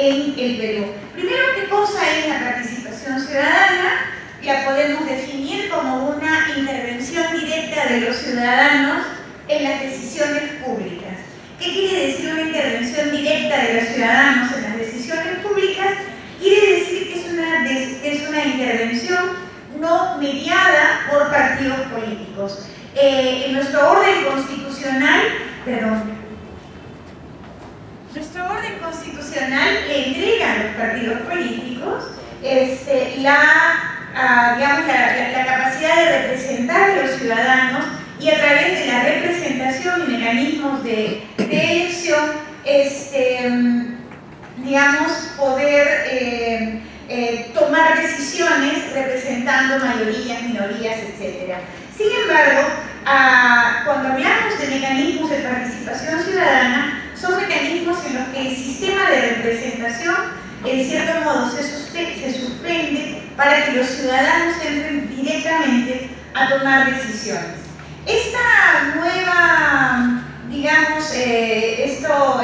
en el Perú. Primero, ¿qué cosa es la participación ciudadana? La podemos definir como una intervención directa de los ciudadanos en las decisiones públicas. ¿Qué quiere decir una intervención directa de los ciudadanos en las decisiones públicas? Quiere decir que es una intervención no mediada por partidos políticos. En nuestro orden constitucional, nuestro orden constitucional le entrega a los partidos políticos la capacidad de representar a los ciudadanos y a través de la representación y mecanismos de elección, poder tomar decisiones representando mayorías, minorías, etc. Sin embargo, cuando hablamos de mecanismos de participación ciudadana, son mecanismos en los que el sistema de representación, en cierto modo, se suspende para que los ciudadanos entren directamente a tomar decisiones. Esta nueva,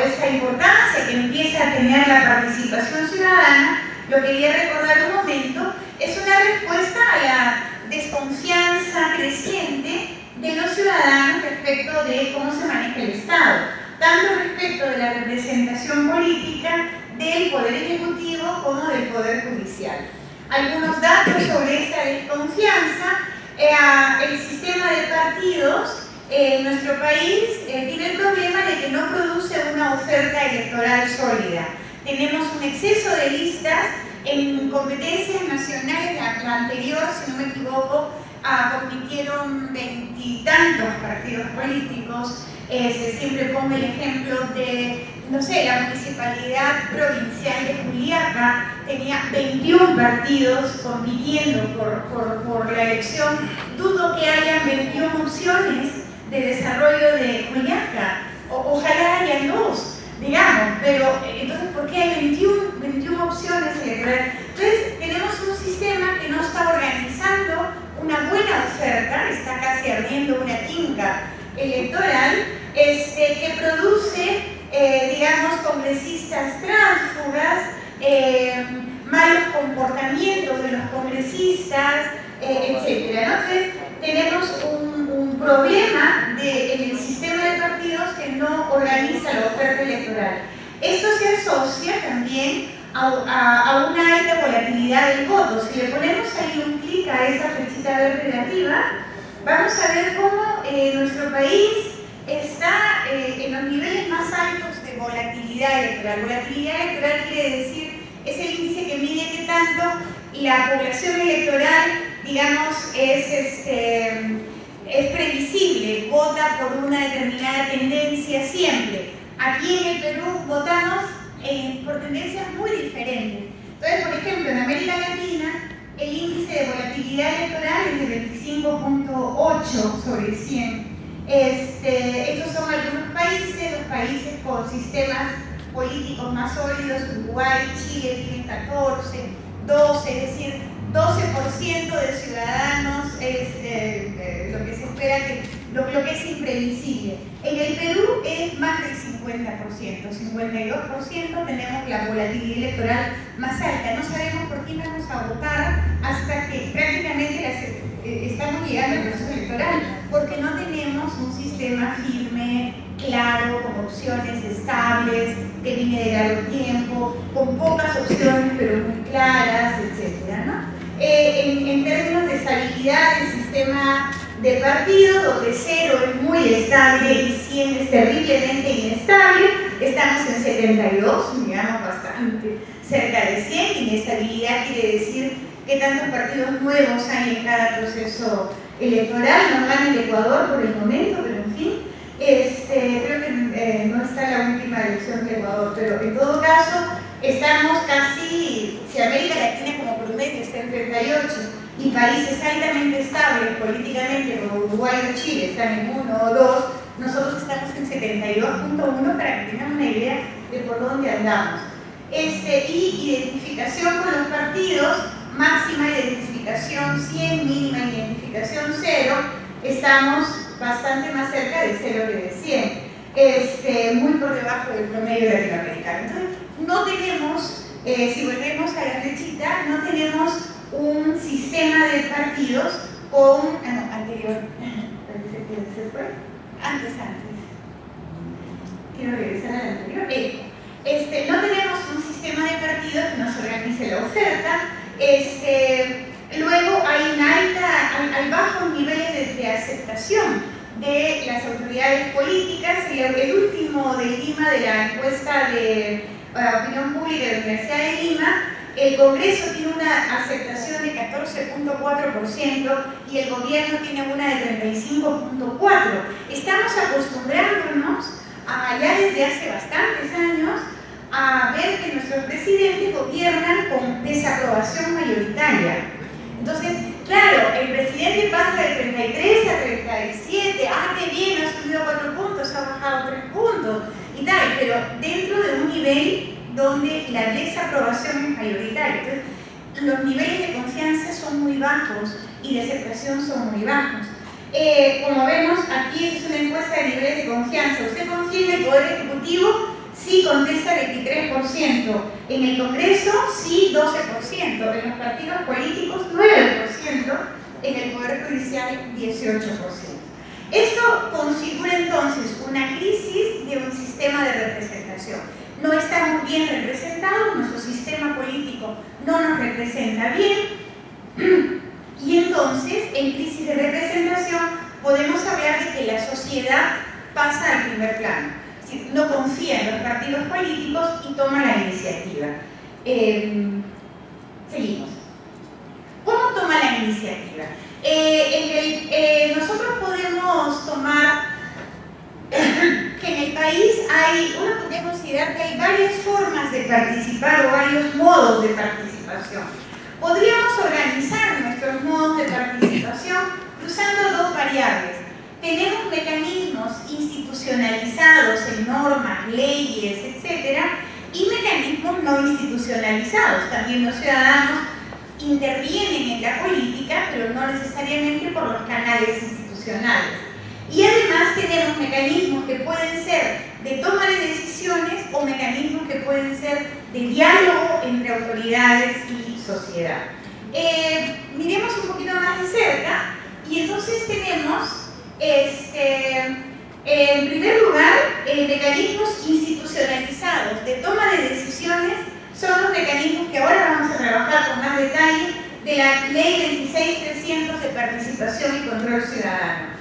esta importancia que empieza a tener la participación ciudadana, lo quería recordar un momento, es una respuesta a la desconfianza creciente de los ciudadanos respecto de cómo se maneja el Estado, tanto respecto de la representación política del Poder Ejecutivo como del Poder Judicial. Algunos datos sobre esta desconfianza: el sistema de partidos en nuestro país tiene el problema de que no produce una oferta electoral sólida. Tenemos un exceso de listas. En competencias nacionales, la anterior, si no me equivoco, compitieron 20 y tantos partidos políticos. Siempre pongo el ejemplo de, la municipalidad provincial de Juliaca tenía 21 partidos compitiendo por la elección. Dudo que hayan 21 opciones de desarrollo de Juliaca. Ojalá haya 2. Pero entonces, ¿por qué hay 21 opciones electorales? Entonces, tenemos un sistema que no está organizando una buena oferta, está casi ardiendo una tinca electoral, que produce, congresistas tránsfugas, malos comportamientos de los congresistas, etc. Entonces, tenemos un problema en el sistema de partidos que no organiza la oferta electoral. Esto se asocia también a una alta volatilidad del voto. Si le ponemos ahí un clic a esa flechita verde de arriba, vamos a ver cómo nuestro país está en los niveles más altos de volatilidad electoral. Volatilidad electoral quiere decir, es el índice que mide qué tanto la población electoral, es previsible, vota por una determinada tendencia siempre. Aquí en el Perú votamos por tendencias muy diferentes. Entonces, por ejemplo, en América Latina, el índice de volatilidad electoral es de 25.8 sobre 100. Estos son algunos países, los países con sistemas políticos más sólidos. Uruguay, Chile tienen 14, 12, es decir, 12% de ciudadanos es lo que se espera, lo que es imprevisible. En el Perú es más del 50%, 52% tenemos la volatilidad electoral más alta. No sabemos por quién vamos a votar hasta que prácticamente estamos llegando al proceso electoral, porque no tenemos un sistema firme, claro, con opciones estables, que viene de largo tiempo, con pocas opciones pero muy claras, etc., ¿no? En términos de estabilidad del sistema de partidos, donde 0 es muy estable y 100 es terriblemente inestable, estamos en 72, bastante cerca de 100. Inestabilidad quiere decir que tantos partidos nuevos hay en cada proceso electoral. No gana el Ecuador por el momento, pero en fin, creo que no está la última elección de Ecuador, pero en todo caso estamos casi, si América Latina como promedio está en 38 y países altamente estables políticamente como Uruguay o Chile están en 1 o 2, nosotros estamos en 72.1, para que tengan una idea de por dónde andamos. Y identificación con los partidos, máxima identificación 100, mínima identificación 0, estamos bastante más cerca de 0 que de 100, muy por debajo del promedio latinoamericano. Entonces, no tenemos si volvemos a la flechita, no tenemos un sistema de partidos con... no, anterior. Parece que se fue. Antes. Quiero regresar al anterior. No tenemos un sistema de partidos que nos organice la oferta. Luego hay bajos niveles de aceptación de las autoridades políticas. El último de Lima, de la encuesta de opinión pública de la Universidad de Lima, el Congreso tiene una aceptación de 14.4% y el gobierno tiene una de 35.4%. Estamos acostumbrándonos ya desde hace bastantes años a ver que nuestros presidentes gobiernan con desaprobación mayoritaria. Entonces, claro, el presidente pasa de 33 a 37, qué bien, ha subido 4 puntos, ha bajado 3 puntos y tal, pero dentro de un nivel donde la desaprobación es mayoritaria. Entonces, los niveles de confianza son muy bajos y de aceptación son muy bajos. Como vemos, aquí es una encuesta de niveles de confianza. ¿Usted confía en el Poder Ejecutivo? Sí, contesta 23%. En el Congreso, sí, 12%. En los partidos políticos, 9%. En el Poder Judicial, 18%. Esto configura entonces una crisis de un sistema de representación. No estamos bien representados, nuestro sistema político no nos representa bien. Y entonces, en crisis de representación, podemos hablar de que la sociedad pasa al primer plano. Es decir, no confía en los partidos políticos y toma la iniciativa. Seguimos. ¿Cómo toma la iniciativa? Nosotros podemos tomar que en el país uno podría considerar que hay varias formas de participar o varios modos de participación. Podríamos organizar nuestros modos de participación usando dos variables. Tenemos mecanismos institucionalizados en normas, leyes, etc. y mecanismos no institucionalizados. También los ciudadanos intervienen en la política, pero no necesariamente por los canales institucionales. Y además tenemos mecanismos que pueden ser de toma de decisiones o mecanismos que pueden ser de diálogo entre autoridades y sociedad. Miremos un poquito más de cerca y entonces tenemos, en primer lugar, mecanismos institucionalizados de toma de decisiones. Son los mecanismos que ahora vamos a trabajar con más detalle de la Ley 26.300 de participación y control ciudadano.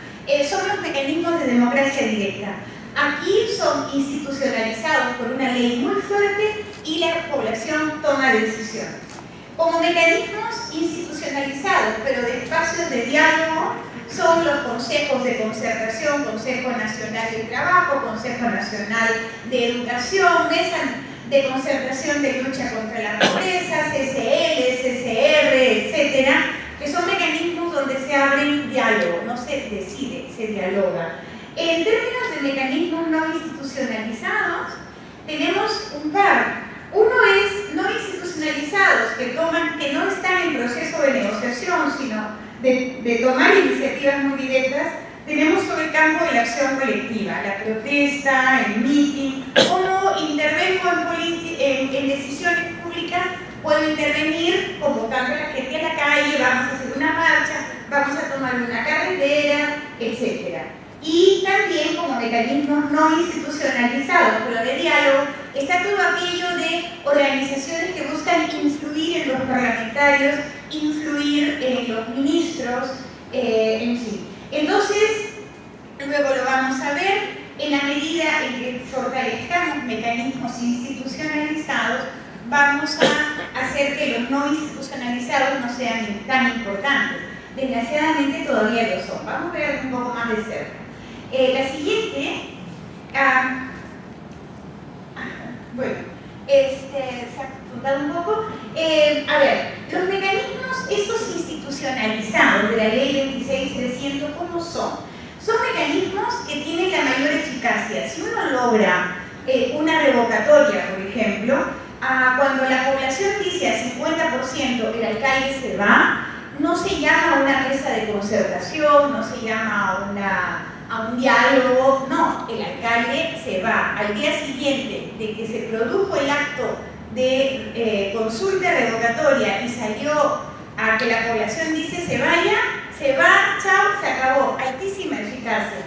Son los mecanismos de democracia directa. Aquí son institucionalizados por una ley muy fuerte y la población toma decisiones. Como mecanismos institucionalizados, pero de espacios de diálogo, son los consejos de concertación, Consejo Nacional del Trabajo, Consejo Nacional de Educación, Mesa de Concertación de Lucha contra la Pobreza, CCL, CCR, etcétera, que son mecanismos donde se abre diálogo, no se decide, se dialoga. En términos de mecanismos no institucionalizados, tenemos un par. Uno es no institucionalizados, que no están en proceso de negociación, sino de tomar iniciativas muy directas. Tenemos todo el campo de la acción colectiva, la protesta, el meeting. Cómo intervengo en decisiones públicas, puedo intervenir convocando a la gente a la calle, vamos a hacer una marcha, vamos a tomar una carretera, etc. Y también como mecanismos no institucionalizados, pero de diálogo, está todo aquello de organizaciones que buscan influir en los parlamentarios, influir en los ministros, en fin. Entonces, luego lo vamos a ver, en la medida en que fortalezcamos mecanismos institucionalizados, vamos a hacer que los no institucionalizados no sean tan importantes. Desgraciadamente todavía lo son. Vamos a ver un poco más de cerca. La siguiente, bueno, se ha juntado un poco. A ver, los mecanismos estos institucionalizados de la ley 26.300, ¿cómo son? Son mecanismos que tienen la mayor eficacia. Si uno logra una revocatoria, por ejemplo, cuando la población dice a 50% el alcalde se va, no se llama a una mesa de concertación, no se llama a un diálogo, no, el alcalde se va. Al día siguiente de que se produjo el acto de consulta revocatoria y salió a que la población dice se vaya, se va, chao, se acabó, altísima eficacia.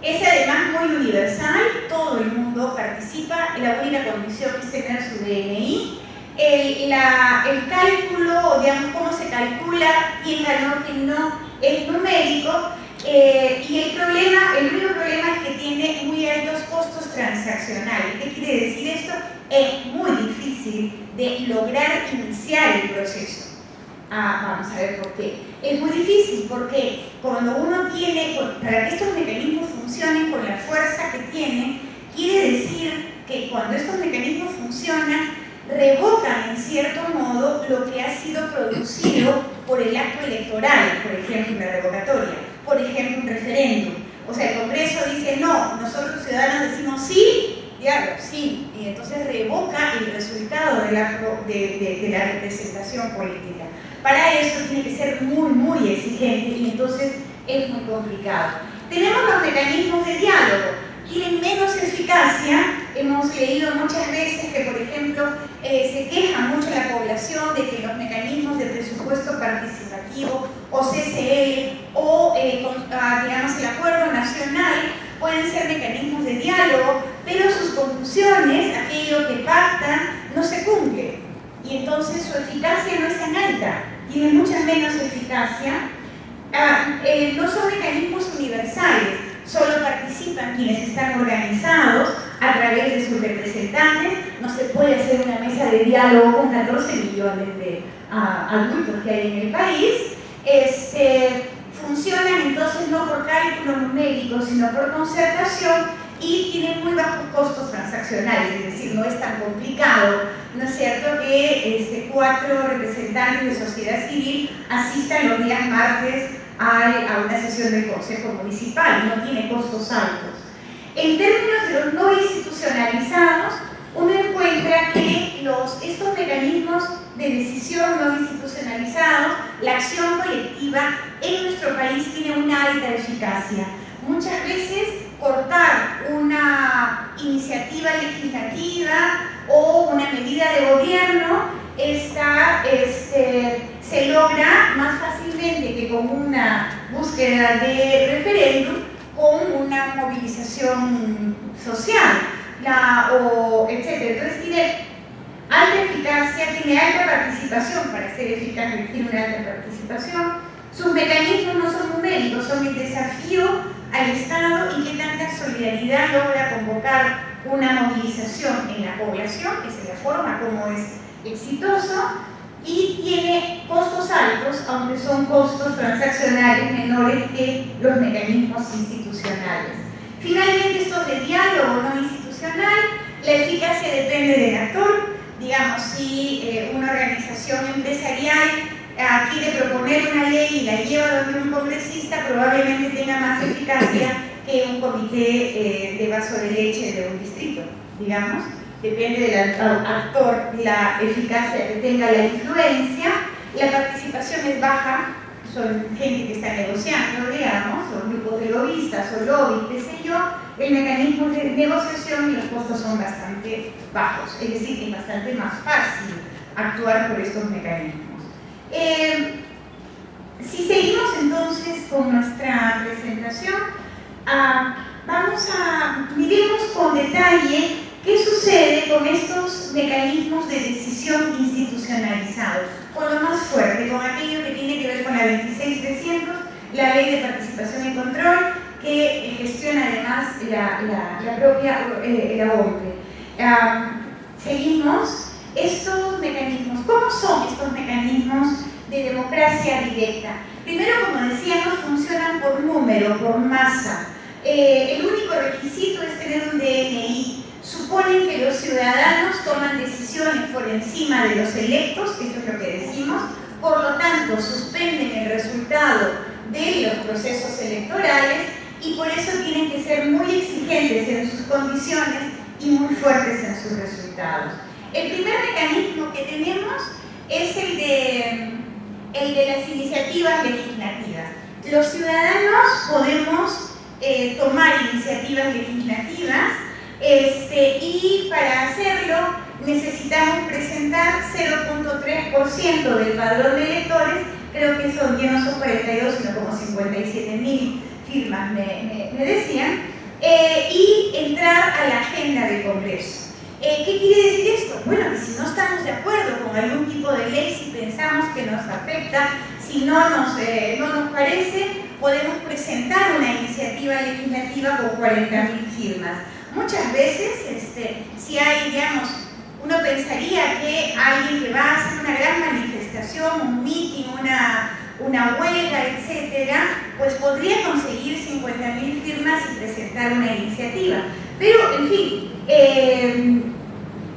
Es además muy universal, todo el mundo participa, la única condición es tener su DNI. El cálculo, digamos, cómo se calcula, quién ganó, quién no, es numérico, y el único problema es que tiene muy altos costos transaccionales. ¿Qué quiere decir esto? Es muy difícil de lograr iniciar el proceso. Vamos a ver por qué. Es muy difícil porque cuando uno tiene, para que estos mecanismos funcionen con la fuerza que tienen, quiere decir que cuando estos mecanismos funcionan, revocan en cierto modo lo que ha sido producido por el acto electoral, por ejemplo, una revocatoria, por ejemplo, un referéndum. O sea, el Congreso dice no, nosotros ciudadanos decimos sí, diablo, sí, y entonces revoca el resultado de la representación política. Para eso tiene que ser muy, muy exigente y entonces es muy complicado. Tenemos los mecanismos de diálogo. Tienen menos eficacia. Hemos leído muchas veces que, por ejemplo, se queja mucho la población de que los mecanismos de presupuesto participativo o CCL o, digamos, el acuerdo nacional pueden ser mecanismos de diálogo, pero sus conclusiones, aquello que pactan, no se cumple. Y entonces su eficacia no es tan alta, tiene mucha menos eficacia. No son mecanismos universales, solo participan quienes están organizados a través de sus representantes. No se puede hacer una mesa de diálogo con 14 millones de adultos que hay en el país. Funcionan entonces no por cálculo numérico, sino por concertación y tienen muy bajos costos transaccionales, es decir, no es tan complicado, ¿no es cierto?, que 4 representantes de sociedad civil asistan los días martes a una sesión del Consejo Municipal, no tiene costos altos. En términos de los no institucionalizados, uno encuentra que estos mecanismos de decisión no institucionalizados, la acción colectiva en nuestro país tiene una alta eficacia. Muchas veces cortar una iniciativa legislativa o una medida de gobierno se logra más fácilmente que con una búsqueda de referéndum, con una movilización social, etc. Entonces tiene alta eficacia, tiene alta participación. Para ser eficaz tiene una alta participación. Sus mecanismos no son numéricos, son el desafío al Estado y qué tanta solidaridad logra convocar una movilización en la población. Esa es la forma como es exitoso, y tiene costos altos, aunque son costos transaccionales menores que los mecanismos institucionales. Finalmente, estos de diálogo no institucional, la eficacia depende del actor. Digamos, si una organización empresarial quiere proponer una ley y la lleva donde un congresista, probablemente tenga más eficacia que un comité de vaso de leche de un distrito, digamos. Depende del actor, la eficacia que tenga, la influencia. La participación es baja, son gente que está negociando, digamos, son grupos de lobistas o lobbies, qué sé yo. El mecanismo de negociación y los costos son bastante bajos, es decir, es bastante más fácil actuar por estos mecanismos. Si seguimos entonces con nuestra presentación, miremos con detalle qué sucede con estos mecanismos de decisión institucionalizados, con lo más fuerte, con aquello que tiene que ver con la 26300, la Ley de Participación y Control, que gestiona además la propia la OMPE. Seguimos. Estos mecanismos, ¿cómo son estos mecanismos de democracia directa? Primero, como decíamos, funcionan por número, por masa. El único requisito es tener un DNI. Suponen que los ciudadanos toman decisiones por encima de los electos, eso es lo que decimos, por lo tanto suspenden el resultado de los procesos electorales y por eso tienen que ser muy exigentes en sus condiciones y muy fuertes en sus resultados. El primer mecanismo que tenemos es el de las iniciativas legislativas. Los ciudadanos podemos tomar iniciativas legislativas y para hacerlo necesitamos presentar 0.3% del padrón de electores, creo que son, ya no son 42, sino como 57.000 firmas, me decían, y entrar a la agenda del Congreso. ¿Qué quiere decir esto? Bueno, que si no estamos de acuerdo con algún tipo de ley, si pensamos que nos afecta, si no nos parece, podemos presentar una iniciativa legislativa con 40.000 firmas. Muchas veces, si hay, digamos, uno pensaría que alguien que va a hacer una gran manifestación, un meeting, una huelga, etcétera, pues podría conseguir 50.000 firmas y presentar una iniciativa. Pero, en fin,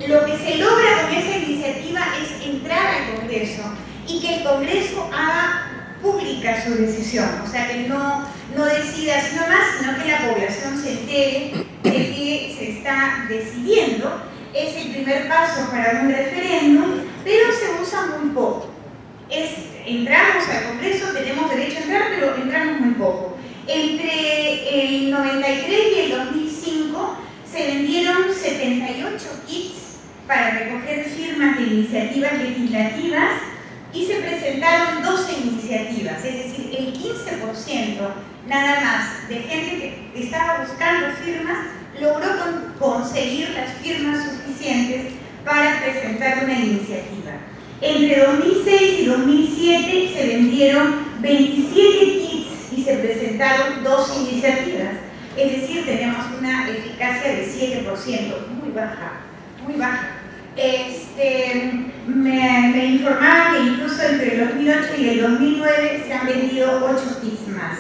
lo que se logra con esa iniciativa es entrar al Congreso y que el Congreso haga pública su decisión, o sea, que no decida así nomás, sino que la población se entere de que se está decidiendo. Es el primer paso para un referéndum, pero se usa muy poco. Entramos al Congreso, tenemos derecho a entrar, pero entramos muy poco. Entre el 93 y el 2005 se vendieron 78 kits para recoger firmas de iniciativas legislativas y se presentaron 12 iniciativas, es decir, el 15% nada más de gente que estaba buscando firmas logró conseguir las firmas suficientes para presentar una iniciativa. Entre 2006 y 2007 se vendieron 27 kits y se presentaron 2 iniciativas, es decir, tenemos una eficacia de 7%, muy baja, muy baja. Me informaban que incluso entre el 2008 y el 2009 se han vendido 8 kits más.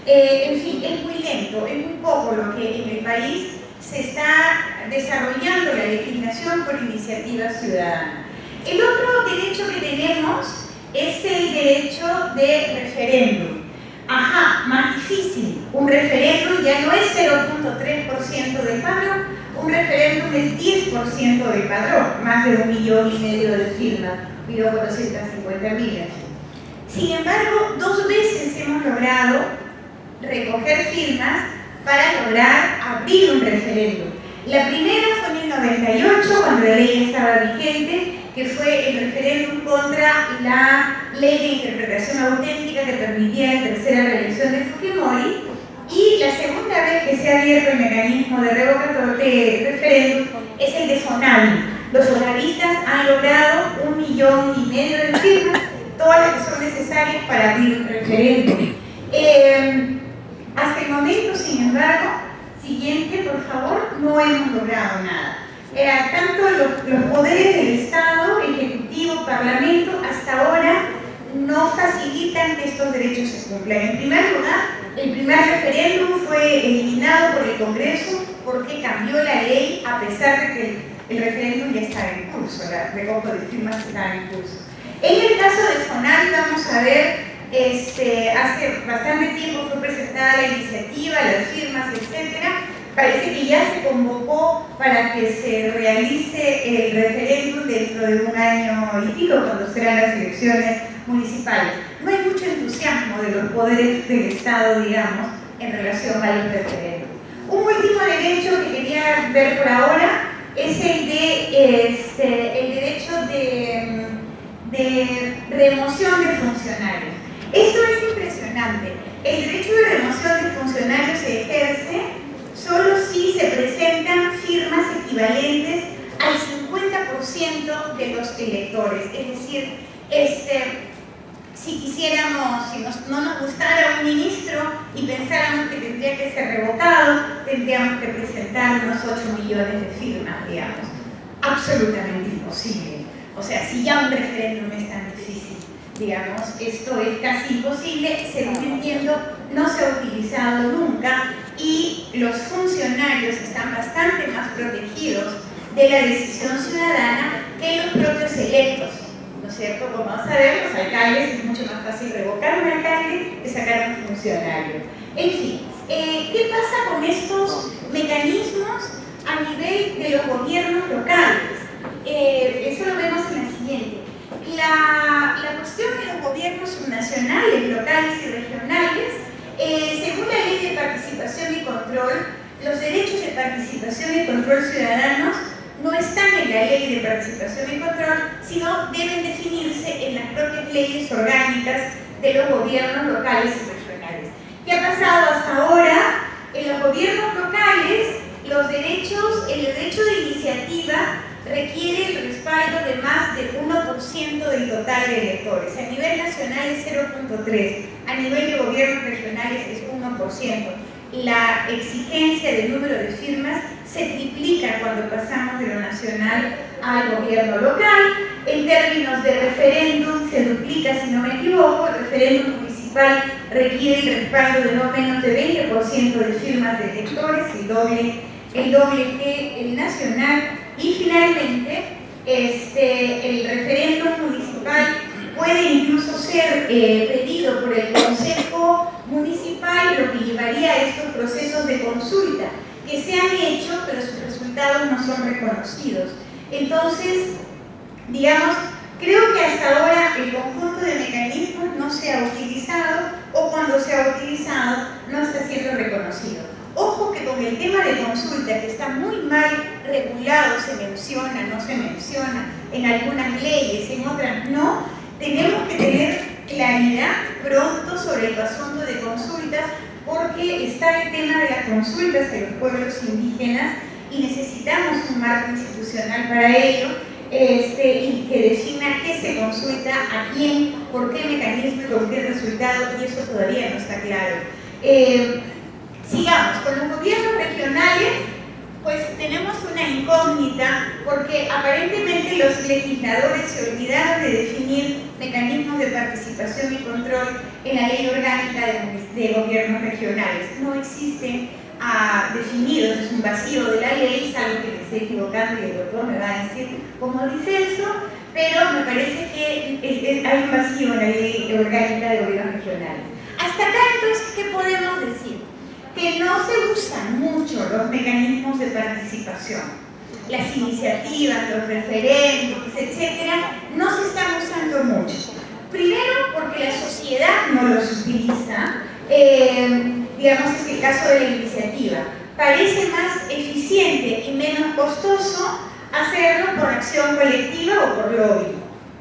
En fin, es muy lento, es muy poco lo que en el país se está desarrollando la legislación por iniciativa ciudadana. El otro derecho que tenemos es el derecho de referéndum. Ajá, más difícil. Un referéndum ya no es 0.3% del padrón, un referéndum es 10% del padrón, más de 1,5 millones de firmas, 1.450.000. Sin embargo, 2 veces hemos logrado recoger firmas para lograr abrir un referéndum. La primera fue en el 98, cuando la ley estaba vigente, que fue el referéndum contra la ley de interpretación auténtica que permitía la tercera reelección de Fujimori, y la segunda vez que se ha abierto el mecanismo de revocatorio de referéndum es el de FONAVI. Los fonavistas han logrado 1,5 millones de firmas, todas las que son necesarias para abrir un referéndum. Hasta el momento, sin embargo, siguiente, por favor, no hemos logrado nada. Tanto los poderes del Estado, Ejecutivo, Parlamento, hasta ahora no facilitan que estos derechos se cumplan. En primer lugar, el primer referéndum fue eliminado por el Congreso porque cambió la ley a pesar de que el referéndum ya estaba en curso, la recojo de firmas estaba en curso. En el caso de FONAVI vamos a ver, hace bastante tiempo fue presentada la iniciativa, las firmas, etcétera. Parece que ya se convocó para que se realice el referéndum dentro de 1 año y pico, cuando serán las elecciones municipales. No hay mucho entusiasmo de los poderes del Estado, digamos, en relación a los referéndums. Un último derecho que quería ver por ahora es el derecho de remoción de funcionarios. Esto es impresionante. El derecho de remoción de funcionarios se ejerce solo si se presentan firmas equivalentes al 50% de los electores. Es decir, si quisiéramos, si no nos gustara un ministro y pensáramos que tendría que ser revocado, tendríamos que presentar unos 8 millones de firmas, digamos. Absolutamente imposible. O sea, si ya un referéndum es tan difícil, digamos, esto es casi imposible, según entiendo, no se ha utilizado nunca y los funcionarios están bastante más protegidos de la decisión ciudadana que los propios electos, ¿no es cierto? Como vamos a ver, los alcaldes es mucho más fácil revocar a un alcalde que sacar a un funcionario. En fin, ¿qué pasa con estos mecanismos a nivel de los gobiernos locales? Eso lo vemos en la siguiente. La cuestión de los gobiernos subnacionales, locales y regionales, según la Ley de Participación y Control, los derechos de participación y control ciudadanos no están en la Ley ley de participación y control, sino deben definirse en las propias leyes orgánicas de los gobiernos locales y regionales. ¿Qué ha pasado hasta ahora? En los gobiernos locales, el derecho de iniciativa requiere el respaldo de más del 1% del total de electores. A nivel nacional es 0.3%, a nivel de gobiernos regionales es 1%. La exigencia del número de firmas se triplica cuando pasamos de lo nacional al gobierno local. En términos de referéndum se duplica, si no me equivoco. El referéndum municipal requiere el respaldo de no menos de 20% de firmas de electores, el doble que el nacional. Y finalmente, el referéndum municipal puede incluso ser pedido por el Consejo Municipal, lo que llevaría a estos procesos de consulta que se han hecho, pero sus resultados no son reconocidos. Entonces, digamos, creo que hasta ahora el conjunto de mecanismos no se ha utilizado, o cuando se ha utilizado no está siendo reconocido. Ojo que con el tema de consulta, que está muy mal regulado, se menciona, no se menciona, en algunas leyes, en otras no, tenemos que tener claridad pronto sobre el asunto de consultas, porque está el tema de las consultas de los pueblos indígenas y necesitamos un marco institucional para ello, y que defina qué se consulta, a quién, por qué mecanismo y con qué resultado, y eso todavía no está claro. Sigamos, con los gobiernos regionales, pues tenemos una incógnita, porque aparentemente los legisladores se olvidaron de definir mecanismos de participación y control en la ley orgánica de gobiernos regionales. No existen definidos, es un vacío de la ley, salvo que me esté equivocando y el doctor me va a decir cómo dice eso, pero me parece que hay un vacío en la ley orgánica de gobiernos regionales. Hasta acá, entonces, ¿qué podemos decir? Que no se usan mucho los mecanismos de participación. Las iniciativas, los referéndums, etcétera, no se están usando mucho. Primero, porque la sociedad no los utiliza. Digamos, es el caso de la iniciativa. Parece más eficiente y menos costoso hacerlo por acción colectiva o por lobby,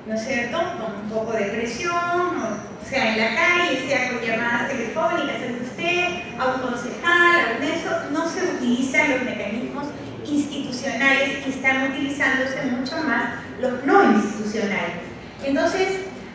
¿no es cierto? Con un poco de presión, sea en la calle, sea con llamadas telefónicas, es usted, a un concejal, a un eso, no se utilizan los mecanismos institucionales y están utilizándose mucho más los no institucionales. Entonces,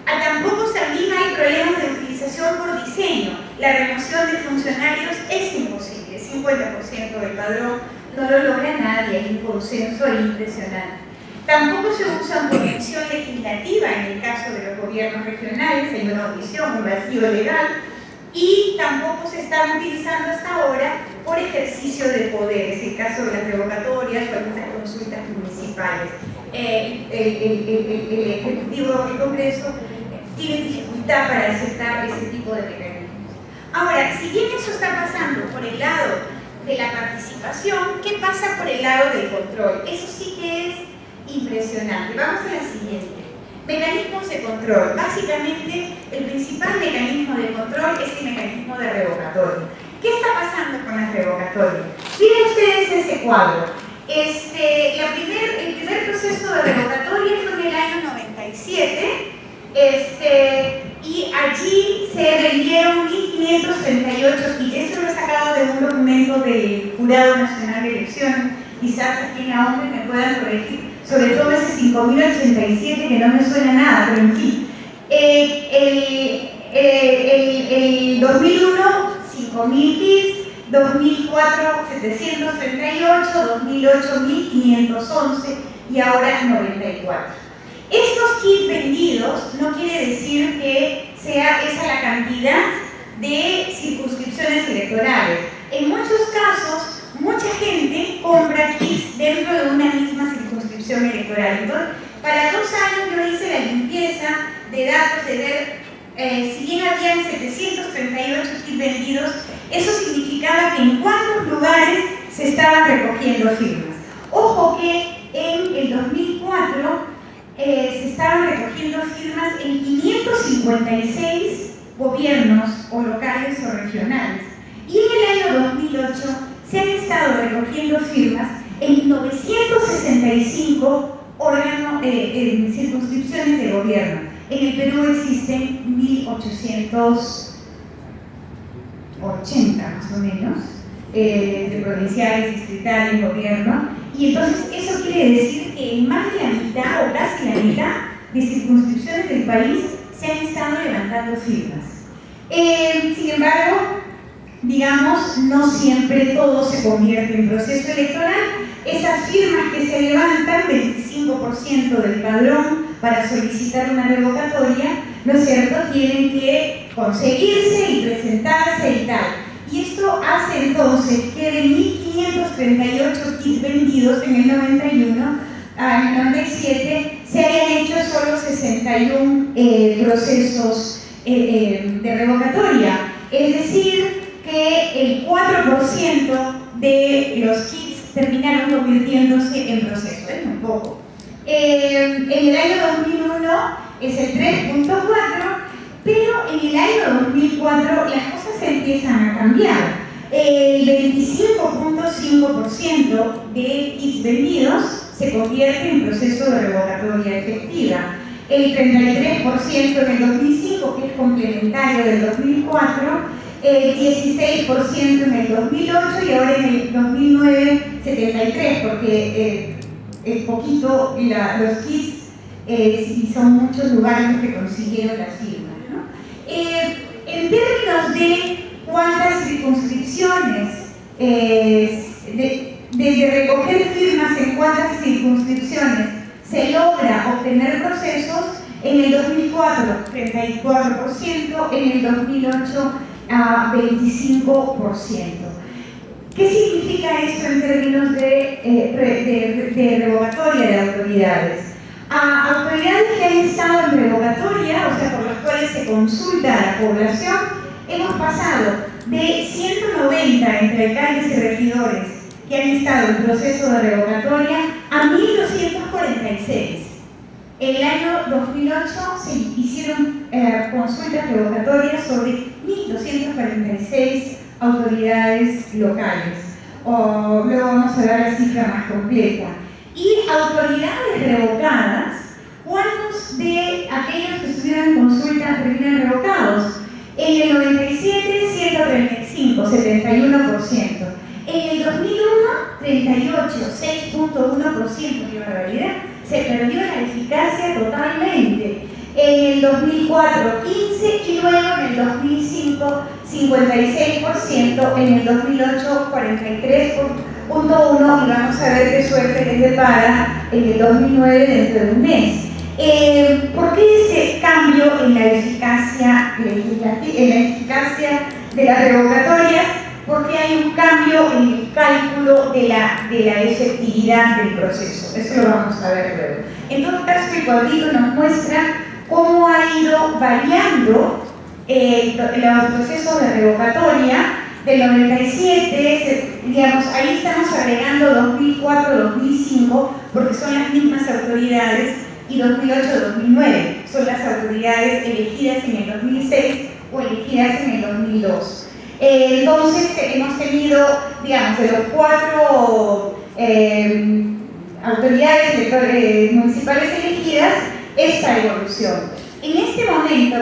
tampoco también hay problemas de utilización por diseño. La remoción de funcionarios es imposible, 50% del padrón no lo logra nadie, hay un consenso impresionante. Tampoco se usan por decisión legislativa en el caso de los gobiernos regionales, hay una omisión, un vacío legal, y tampoco se están utilizando hasta ahora por ejercicio de poderes, el caso de las revocatorias o algunas consultas municipales. El Ejecutivo del Congreso tiene dificultad para aceptar ese tipo de mecanismos. Ahora, si bien eso está pasando por el lado de la participación, ¿qué pasa por el lado del control? Eso sí que es impresionante. Vamos a la siguiente. Mecanismos de control. Básicamente, el principal mecanismo de control es el mecanismo de revocatoria. ¿Qué está pasando con la revocatoria? Miren ustedes ese cuadro. El primer proceso de revocatoria fue en el año 97, y allí se vendieron 1.538 kits. Esto lo he sacado de un documento del Jurado Nacional de Elecciones. Quizás aquí en la ONU me puedan corregir, sobre todo ese 5.087 que no me suena nada, pero en fin. El 2001, 5.000 kits, 2004, 738, 2008, 1.511 y ahora 94. Estos kits vendidos no quiere decir que sea esa la cantidad de circunscripciones electorales. En muchos casos, mucha gente compra kits dentro de una misma circunscripción electoral. Entonces, para 2 años yo hice la limpieza de datos de ver, si bien habían 738 kits vendidos, eso significaba que en cuántos lugares se estaban recogiendo firmas. Ojo que en el 2004 se estaban recogiendo firmas en 556 gobiernos o locales o regionales. Y en el año 2008 se han estado recogiendo firmas en 965 circunscripciones de gobierno. En el Perú existen 1880 más o menos, de provinciales, distritales, gobierno, y entonces eso quiere decir que más de la mitad o casi la mitad de circunscripciones del país se han estado levantando firmas. Sin embargo, digamos, no siempre todo se convierte en proceso electoral. Esas firmas que se levantan, 25% del padrón para solicitar una revocatoria, ¿no es cierto?, tienen que conseguirse y presentarse y tal. Y esto hace entonces que de 1.538 kits vendidos en el 91, al 97, se hayan hecho solo 61 procesos de revocatoria. Es decir, que el 4% de los kits terminaron convirtiéndose en proceso, es muy poco. En el año 2001 es el 3.4%, pero en el año 2004 las cosas empiezan a cambiar. El 25.5% de kits vendidos se convierte en proceso de revocatoria efectiva. El 33% en el 2005, que es complementario del 2004, el 16% en el 2008 y ahora en el 2009, 73%, porque es poquito los kits y son muchos lugares los que consiguieron las firmas, ¿no? En términos de cuántas circunscripciones, de recoger firmas en cuántas circunscripciones se logra obtener procesos, en el 2004 34%, en el 2008 25%. ¿Qué significa esto en términos de revocatoria de autoridades? A autoridades que han estado en revocatoria, o sea, por las cuales se consulta a la población, hemos pasado de 190 entre alcaldes y regidores que han estado en proceso de revocatoria a 1.246. En el año 2008 se hicieron consultas revocatorias sobre 1.246 autoridades locales. Luego vamos a ver la cifra más completa. Y autoridades revocadas, ¿cuántos de aquellos que estuvieron en consulta terminan revocados? En el 97, 135, 71%. En el 2001, 38, 6.1%, qué barbaridad. Se perdió la eficacia totalmente. En el 2004, 15% y luego en el 2005, 56%, en el 2008, 43.1% y vamos a ver qué suerte les depara en el 2009 dentro de un mes. ¿Por qué ese cambio en la eficacia de las revocatorias? Porque hay un cambio en el cálculo de la efectividad del proceso. Eso lo vamos a ver luego. En todo caso, el cuadrito nos muestra cómo ha ido variando los procesos de revocatoria del 97, digamos, ahí estamos agregando 2004-2005 porque son las mismas autoridades, y 2008-2009 son las autoridades elegidas en el 2006 o elegidas en el 2002. Entonces hemos tenido, digamos, de los 4 autoridades municipales elegidas, esta evolución. En este momento,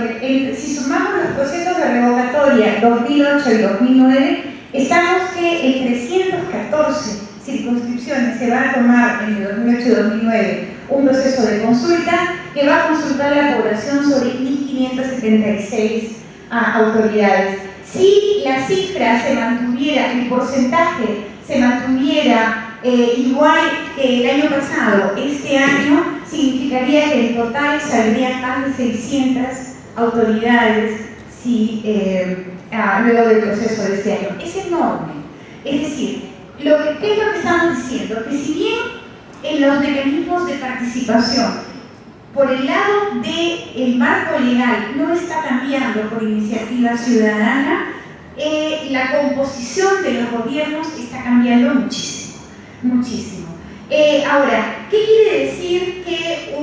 si sumamos los procesos de revocatoria 2008 y 2009, estamos que en 314 circunscripciones se va a tomar en el 2008 y 2009 un proceso de consulta que va a consultar a la población sobre 1.576 autoridades. Si la cifra se mantuviera, el porcentaje se mantuviera igual que el año pasado, este año significaría que en total saldrían más de 600 autoridades luego del proceso de este año. Es enorme. Es decir, ¿qué es lo que estamos diciendo? Que si bien en los mecanismos de participación, por el lado del marco legal, no está cambiando por iniciativa ciudadana, la composición de los gobiernos está cambiando muchísimo, muchísimo. Ahora, ¿qué quiere decir que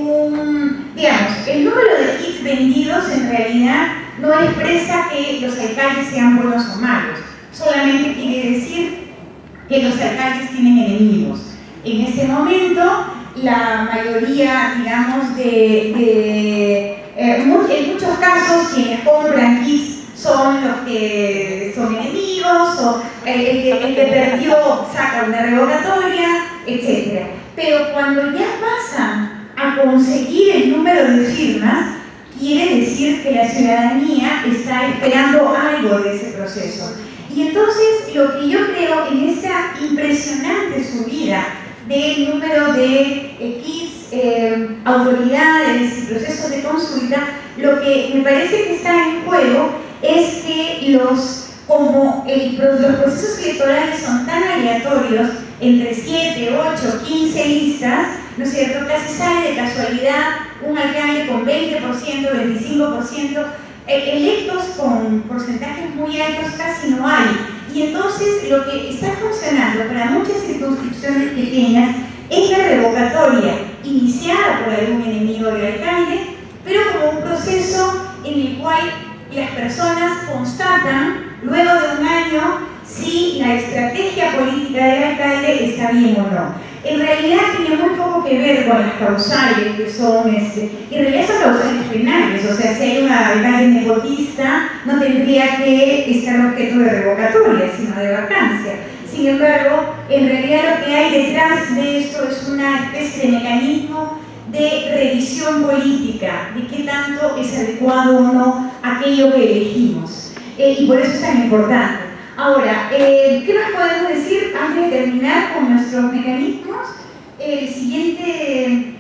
digamos, el número de kits vendidos en realidad no expresa que los alcaldes sean buenos o malos, solamente quiere decir que los alcaldes tienen enemigos. En este momento, la mayoría, digamos, en muchos casos quienes compran kits son los que son enemigos, o el que perdió saca una revocatoria, etc. Pero cuando ya pasan a conseguir el número de firmas, quiere decir que la ciudadanía está esperando algo de ese proceso. Y entonces lo que yo creo en esta impresionante subida del número de X autoridades y procesos de consulta, lo que me parece que está en juego es que como los procesos electorales son tan aleatorios, entre 7, 8, 15 listas, ¿no es cierto?, casi sale de casualidad un alcalde con 20%, 25%, electos con porcentajes muy altos casi no hay. Y entonces lo que está funcionando para muchas circunscripciones pequeñas es la revocatoria, iniciada por algún enemigo del alcalde, pero como un proceso en el cual las personas constatan, luego de un año, si la estrategia política del alcalde está bien o no. En realidad tiene muy poco que ver con las causales, que son, en realidad son causales penales, o sea, si hay un alcalde nepotista, no tendría que estar objeto de revocatoria, sino de vacancia. Sin embargo, en realidad lo que hay detrás de esto es una especie de mecanismo de revisión política, de qué tanto es adecuado o no aquello que elegimos. Y por eso es tan importante. Ahora, ¿qué nos podemos decir antes de terminar con nuestros mecanismos? La siguiente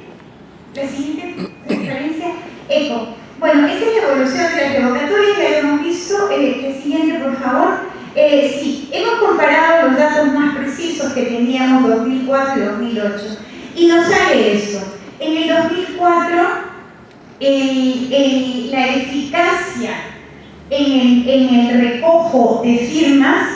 referencia, ECO. Bueno, esa es la evolución de las revocatorias, ya lo hemos visto. El siguiente, por favor. Sí, hemos comparado los datos más precisos que teníamos 2004 y 2008. Y nos sale esto. En el 2004, la eficacia en el recojo de firmas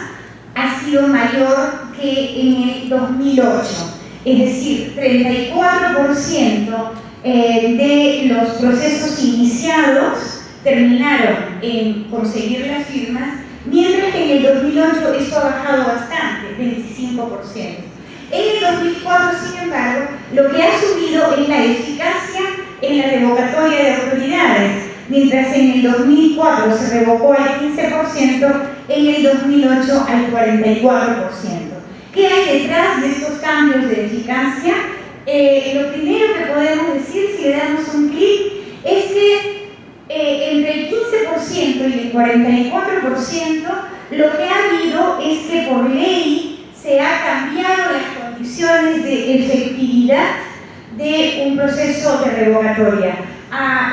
ha sido mayor que en el 2008. Es decir, 34% de los procesos iniciados terminaron en conseguir las firmas, mientras que en el 2008 esto ha bajado bastante, 25%. En el 2004, sin embargo, lo que ha subido es la eficacia en la revocatoria de autoridades. Mientras en el 2004 se revocó al 15%, en el 2008 al 44%. ¿Qué hay detrás de estos cambios de eficacia? Lo primero que podemos decir, si le damos un clic, es que entre el 15% y el 44%, lo que ha habido es que por ley se ha cambiado las condiciones de efectividad de un proceso de revocatoria.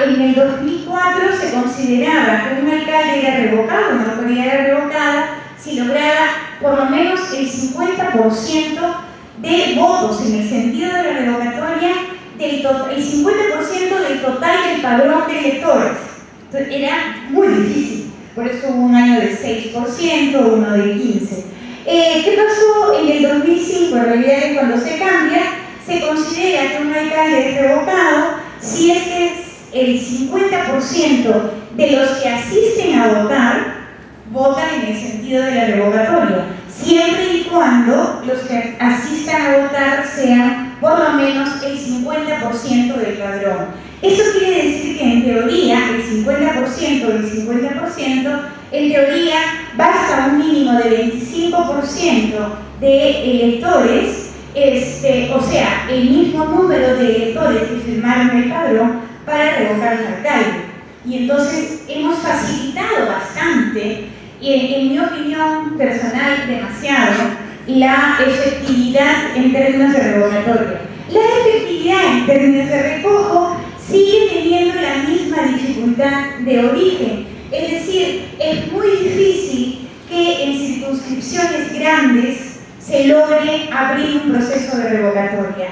En el 2004 se consideraba que un alcalde era revocado, una autoridad era revocada, si lograba por lo menos el 50% de votos, en el sentido de la revocatoria, el 50% del total del padrón de electores. Entonces era muy difícil, por eso hubo un año de 6%, uno de 15%. ¿Qué pasó en el 2005? En realidad es cuando se cambia, se considera que un alcalde es revocado si es que el 50% de los que asisten a votar, votan en el sentido de la revocatoria, siempre y cuando los que asistan a votar sean por lo menos el 50% del padrón. Eso quiere decir que en teoría el 50% del 50%, en teoría basta un mínimo de 25% de electores, o sea, el mismo número de electores que firmaron el padrón para revocar al alcalde. Y entonces hemos facilitado bastante, en mi opinión personal demasiado, la efectividad en términos de revocatoria. La efectividad en términos de recojo sigue teniendo la misma dificultad de origen. Es decir, es muy difícil que en circunscripciones grandes se logre abrir un proceso de revocatoria.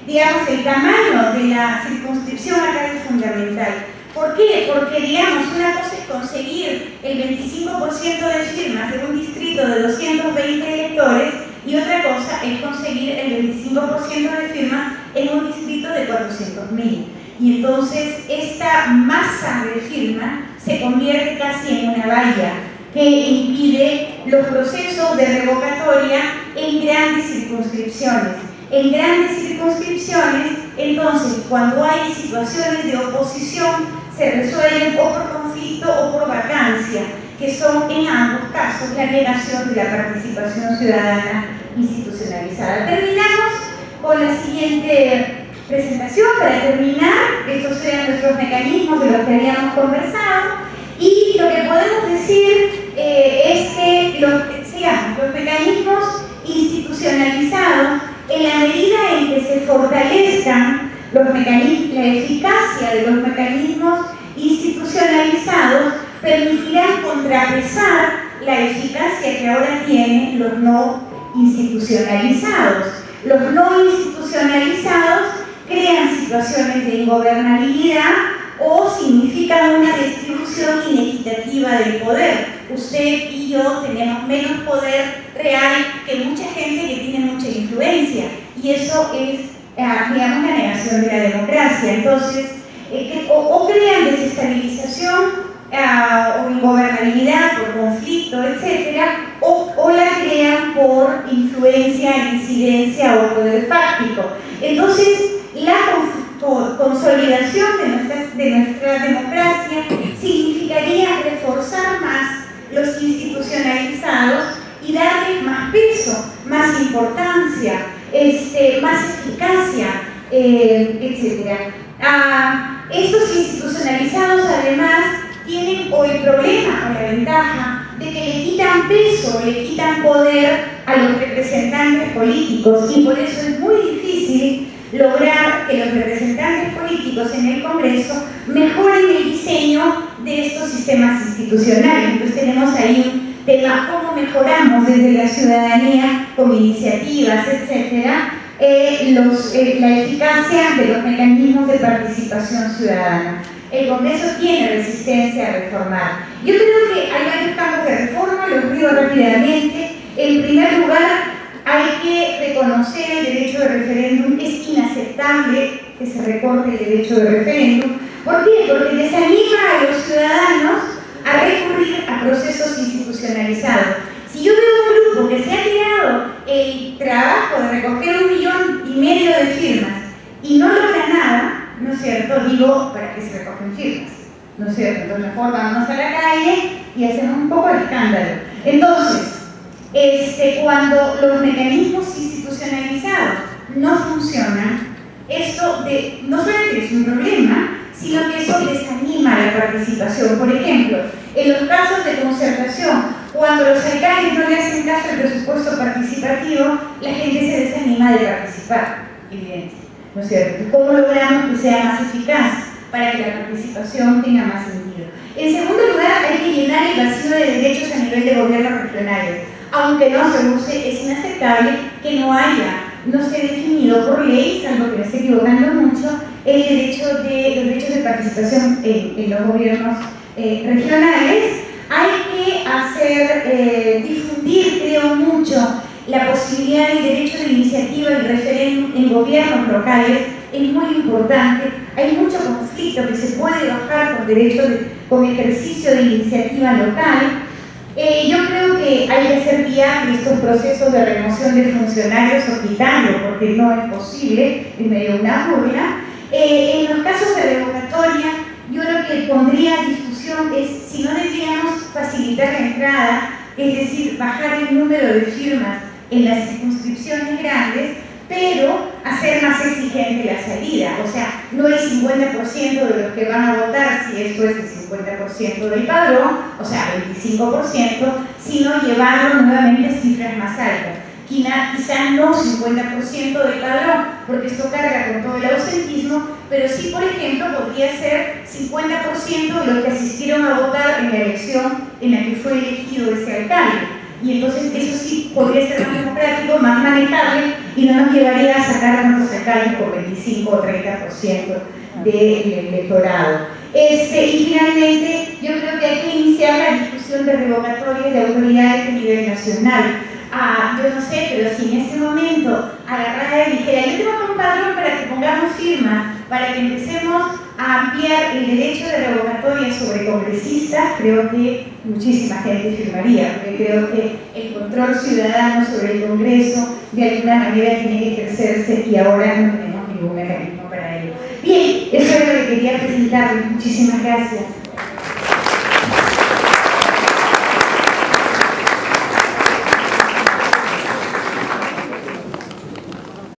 Digamos, el tamaño de la circunscripción acá es fundamental. ¿Por qué? Porque, digamos, una cosa es conseguir el 25% de firmas en un distrito de 220 electores y otra cosa es conseguir el 25% de firmas en un distrito de 400.000. Y entonces esta masa de firmas se convierte casi en una valla que impide los procesos de revocatoria en grandes circunscripciones. en grandes circunscripciones, entonces cuando hay situaciones de oposición se resuelven o por conflicto o por vacancia, que son en ambos casos la negación de la participación ciudadana institucionalizada. Terminamos con la siguiente presentación. Para terminar, estos eran nuestros mecanismos de los que habíamos conversado, y lo que podemos decir es que los mecanismos institucionalizados, en la medida en que se fortalezcan la eficacia de los mecanismos institucionalizados, permitirán contrapesar la eficacia que ahora tienen los no institucionalizados. Los no institucionalizados crean situaciones de ingobernabilidad o significan una distribución inequitativa del poder. Usted y yo tenemos menos poder real que mucha gente que tiene mucha influencia, y eso es, digamos, la negación de la democracia. Entonces, o crean desestabilización o ingobernabilidad por conflicto, etcétera, o la crean por influencia, incidencia o poder fáctico. Entonces, la consolidación de nuestra democracia significaría reforzar más los institucionalizados y darles más peso, más importancia, más eficacia, etc. Estos institucionalizados además tienen o el problema o la ventaja de que le quitan peso, le quitan poder a los representantes políticos, y por eso es muy difícil lograr que los representantes políticos en el Congreso mejoren el diseño de estos sistemas institucionales. Entonces tenemos ahí un tema: cómo mejoramos desde la ciudadanía con iniciativas, etcétera, la eficacia de los mecanismos de participación ciudadana. El Congreso tiene resistencia a reformar. Yo creo que hay varios campos de reforma, los digo rápidamente. En primer lugar, hay que reconocer el derecho de referéndum. Es inaceptable que se recorte el derecho de referéndum. ¿Por qué? Porque desanima a los ciudadanos a recurrir a procesos institucionalizados. Si yo veo un grupo que se ha tirado el trabajo de recoger 1,5 millones de firmas y no logra nada, ¿no es cierto? Digo, ¿para qué se recogen firmas? ¿No es cierto? Entonces mejor vámonos a la calle y hacemos un poco de escándalo. Entonces, cuando los mecanismos institucionalizados no funcionan, esto no solamente es un problema, sino que eso desanima la participación. Por ejemplo, en los casos de concertación, cuando los alcaldes no le hacen caso al presupuesto participativo, la gente se desanima de participar, evidente, ¿no es cierto? ¿Cómo logramos que sea más eficaz para que la participación tenga más sentido? En segundo lugar, hay que llenar el vacío de derechos a nivel de gobiernos regionales. Aunque no se use, es inaceptable que no esté definido por ley, salvo que me esté equivocando mucho, los derechos de participación en los gobiernos regionales. Hay que difundir, creo mucho, la posibilidad del derecho de iniciativa y referéndum en gobiernos locales. Es muy importante. Hay mucho conflicto que se puede bajar con ejercicio de iniciativa local. Yo creo que hay que hacer viable estos procesos de remoción de funcionarios o quitarlo, porque no es posible, es medio una burla. En los casos de revocatoria, yo lo que pondría a discusión es si no deberíamos facilitar la entrada, es decir, bajar el número de firmas en las circunscripciones grandes, pero hacer más exigente la salida. O sea, no el 50% de los que van a votar, si esto es el 50% del padrón, o sea, 25%, sino llevarlo nuevamente a cifras más altas. Quizá no 50% del padrón, porque esto carga con todo el ausentismo, pero sí, por ejemplo, podría ser 50% de los que asistieron a votar en la elección en la que fue elegido ese alcalde. Y entonces eso sí podría ser más democrático, más manejable, y no nos llevaría a sacar tantos alcaldes por 25 o 30% del electorado. Y finalmente, yo creo que hay que iniciar la discusión de revocatorias de autoridades de nivel nacional. Yo no sé, pero si en este momento agarrara y dijera, yo tengo un padrón para que pongamos firma, para que empecemos a ampliar el derecho de revocatoria sobre congresistas, creo que muchísima gente firmaría, porque creo que el control ciudadano sobre el Congreso de alguna manera tiene que ejercerse y ahora no tenemos ningún mecanismo para ello. Bien, eso es lo que quería presentarles. Muchísimas gracias.